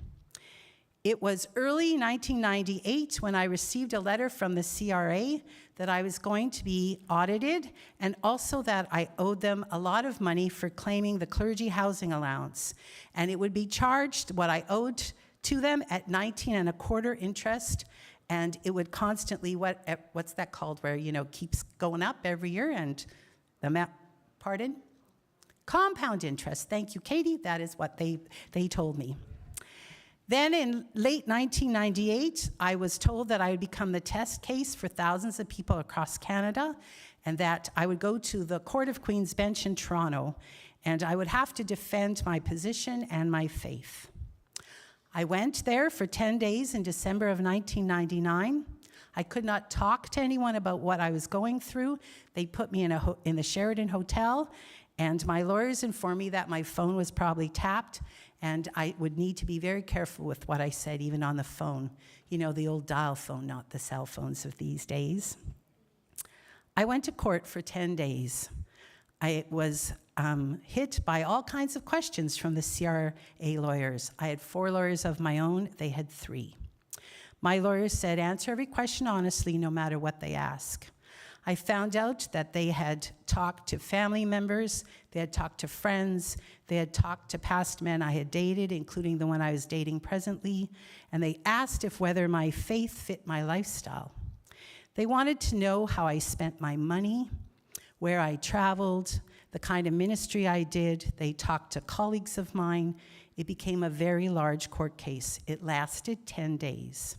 Speaker 6: It was early 1998 when I received a letter from the CRA that I was going to be audited, and also that I owed them a lot of money for claiming the clergy housing allowance. And it would be charged what I owed to them at 19.25% interest, and it would constantly, what's that called, where, keeps going up every year, and pardon? Compound interest. Thank you, Katie. That is what they told me. Then in late 1998, I was told that I would become the test case for thousands of people across Canada, and that I would go to the Court of Queen's Bench in Toronto, and I would have to defend my position and my faith. I went there for 10 days in December of 1999. I could not talk to anyone about what I was going through. They put me in the Sheraton Hotel, And my lawyers informed me that my phone was probably tapped, and I would need to be very careful with what I said, even on the phone. You know, the old dial phone, not the cell phones of these days. I went to court for 10 days. I was hit by all kinds of questions from the CRA lawyers. I had 4 lawyers of my own. They had 3. My lawyers said, answer every question honestly, no matter what they ask. I found out that they had talked to family members, they had talked to friends, they had talked to past men I had dated, including the one I was dating presently, and they asked if whether my faith fit my lifestyle. They wanted to know how I spent my money, where I traveled, the kind of ministry I did. They talked to colleagues of mine. It became a very large court case. It lasted 10 days.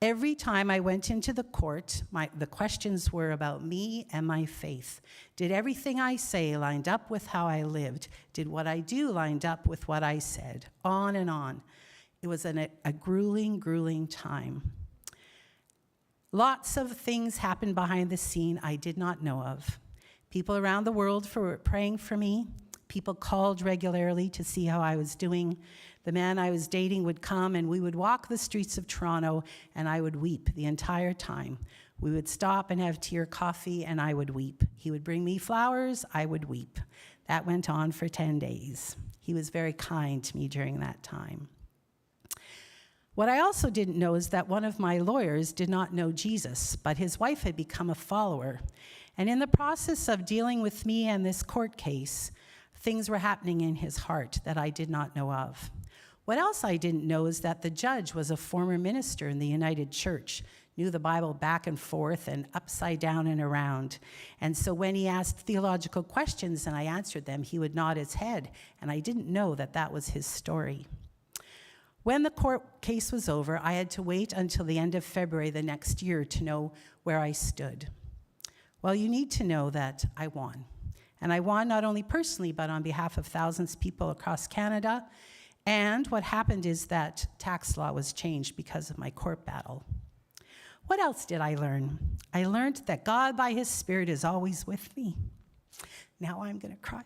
Speaker 6: Every time I went into the court, the questions were about me and my faith. Did everything I say lined up with how I lived? Did what I do lined up with what I said? On and on. It was a grueling, grueling time. Lots of things happened behind the scene I did not know of. People around the world were praying for me. People called regularly to see how I was doing. The man I was dating would come and we would walk the streets of Toronto and I would weep the entire time. We would stop and have tea or coffee and I would weep. He would bring me flowers, I would weep. That went on for 10 days. He was very kind to me during that time. What I also didn't know is that one of my lawyers did not know Jesus, but his wife had become a follower. And in the process of dealing with me and this court case, things were happening in his heart that I did not know of. What else I didn't know is that the judge was a former minister in the United Church, knew the Bible back and forth and upside down and around. And so when he asked theological questions and I answered them, he would nod his head, and I didn't know that that was his story. When the court case was over, I had to wait until the end of February the next year to know where I stood. Well, you need to know that I won. And I won not only personally, but on behalf of thousands of people across Canada. And what happened is that tax law was changed because of my court battle. What else did I learn? I learned that God, by his Spirit, is always with me. Now I'm going to cry.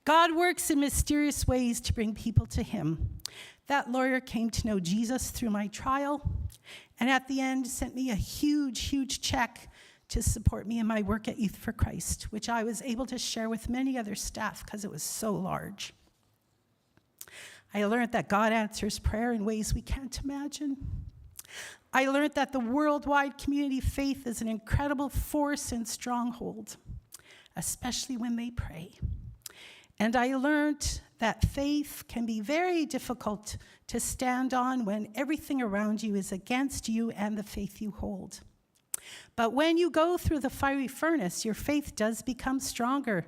Speaker 6: God works in mysterious ways to bring people to him. That lawyer came to know Jesus through my trial, and at the end sent me a huge, huge check to support me in my work at Youth for Christ, which I was able to share with many other staff because it was so large. I learned that God answers prayer in ways we can't imagine. I learned that the worldwide community faith is an incredible force and stronghold, especially when they pray. And I learned that faith can be very difficult to stand on when everything around you is against you and the faith you hold. But when you go through the fiery furnace, your faith does become stronger.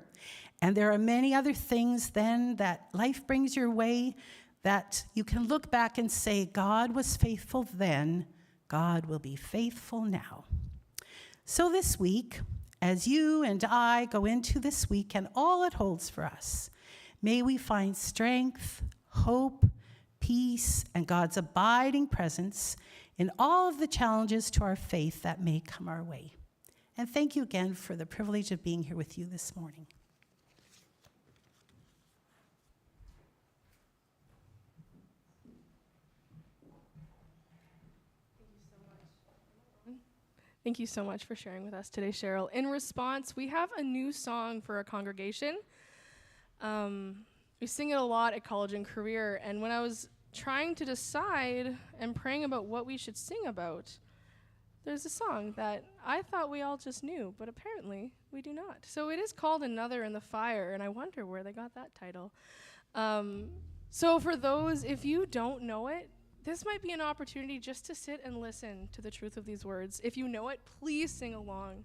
Speaker 6: And there are many other things then that life brings your way that you can look back and say, God was faithful then, God will be faithful now. So this week, as you and I go into this week and all it holds for us, may we find strength, hope, peace, and God's abiding presence in all of the challenges to our faith that may come our way. And thank you again for the privilege of being here with you this morning.
Speaker 2: Thank you so much for sharing with us today, Cheryl. In response, we have a new song for our congregation. We sing it a lot at college and career, and when I was trying to decide and praying about what we should sing about, there's a song that I thought we all just knew, but apparently we do not. So it is called Another in the Fire, and I wonder where they got that title. So for those, if you don't know it, this might be an opportunity just to sit and listen to the truth of these words. If you know it, please sing along.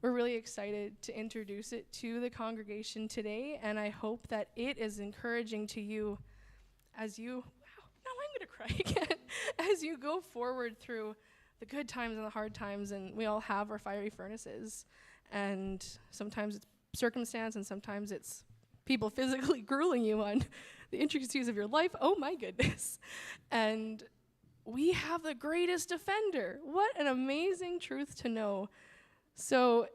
Speaker 2: We're really excited to introduce it to the congregation today, and I hope that it is encouraging to you as you, wow, now I'm going to cry again, as you go forward through the good times and the hard times, and we all have our fiery furnaces, and sometimes it's circumstance, and sometimes it's people physically grueling you on the intricacies of your life. Oh my goodness. And we have the greatest defender. What an amazing truth to know. So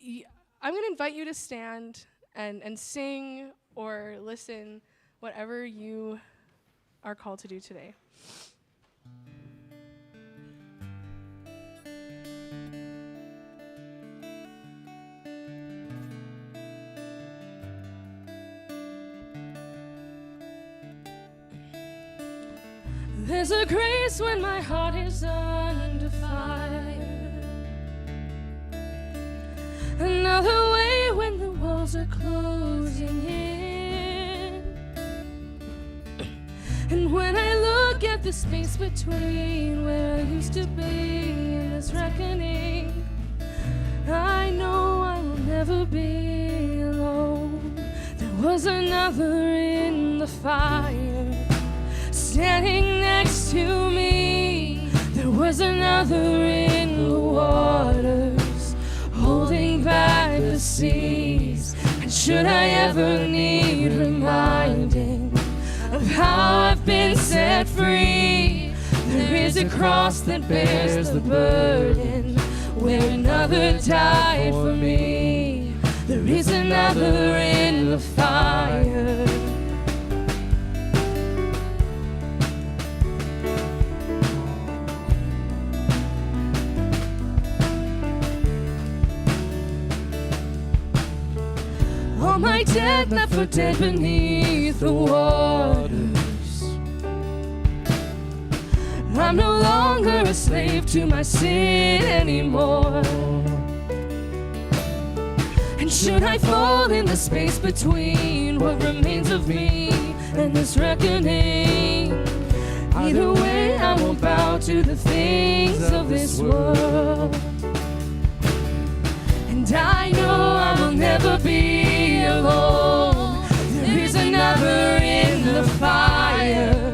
Speaker 2: I'm going to invite you to stand and sing or listen, whatever you are called to do today. There's a grace when my heart is under fire, another way when the walls are closing in, and when I look at the space between where I used to be and this reckoning, I know I will never be alone. There was another in the fire, standing next to me. There was another in the waters, holding back the seas. And should I ever need reminding of how I've been set free, there is a cross that bears the burden, where another died for me. There is another in the fire. All my dead left for dead beneath the waters. I'm no longer a slave to my sin anymore. And should I fall in the space between what remains of me and this reckoning, either way I won't bow to the things of this world. And I know I will never be alone. There is another in the fire,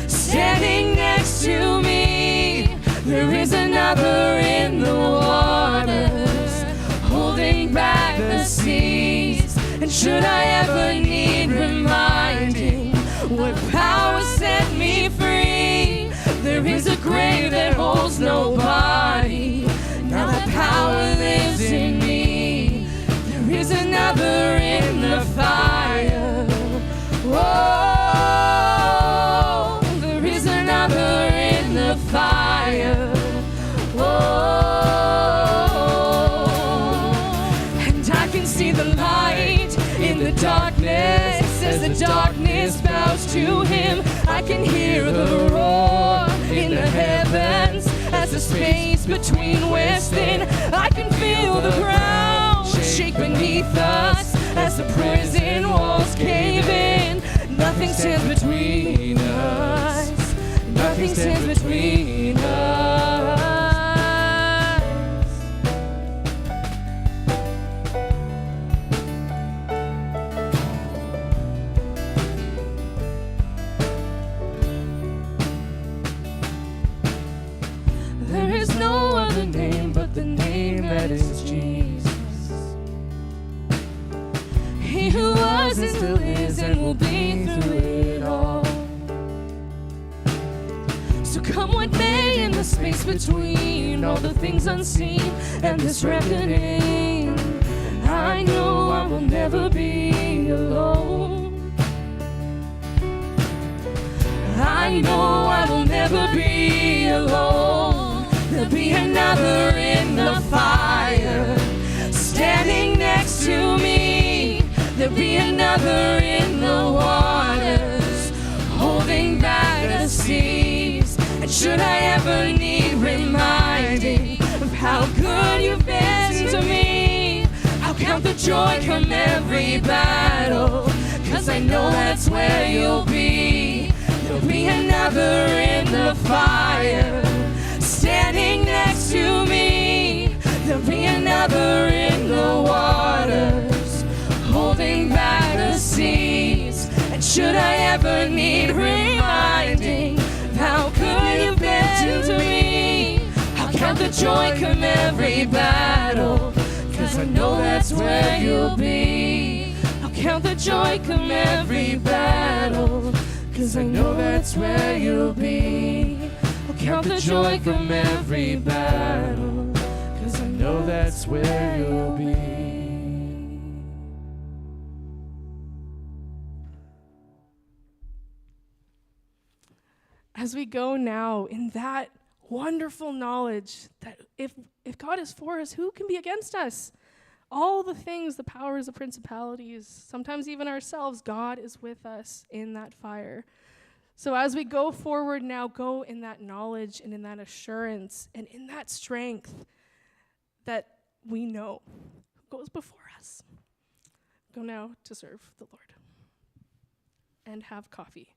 Speaker 2: standing next to me. There is another in the waters, holding back the seas. And should I ever need reminding what power set me free, there is a grave that holds no body. Now that power lives in me. There is another in the fire. Oh, there is another in the fire. Oh, and I can see the light in the darkness as the darkness bows to him. I can hear the roar in the heavens as the space between west and I can feel the ground shake beneath us as the prison walls cave in. Nothing stands between us. Nothing stands between us. There is no other name but the name that is Jesus. He who was and still is and will be through it all. So come what may in the space between all the things unseen and this reckoning, I know I will never be alone. I know I will never be alone. There'll be another in the fire, standing next to me. There'll be another in the waters, holding back the seas. And should I ever need reminding of how good you've been to me, I'll count the joy come every battle, 'cause I know that's where you'll be. There'll be another in the fire, standing next to me. There'll be another in the waters, holding back the seas. And should I ever need reminding of how good you've been to me, I'll count the joy come every battle, 'cause I know that's where you'll be. I'll count the joy come every battle, 'cause I know that's where you'll be. I'll count the joy come every battle, 'cause I know
Speaker 7: know that's where you'll be.
Speaker 2: As we go now in that wonderful knowledge that if God is for us, who can be against us? All the things, the powers, the principalities, sometimes even ourselves, God is with us in that fire. So as we go forward now, go in that knowledge and in that assurance and in that strength that we know who goes before us. Go now to serve the Lord and have coffee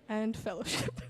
Speaker 2: and fellowship.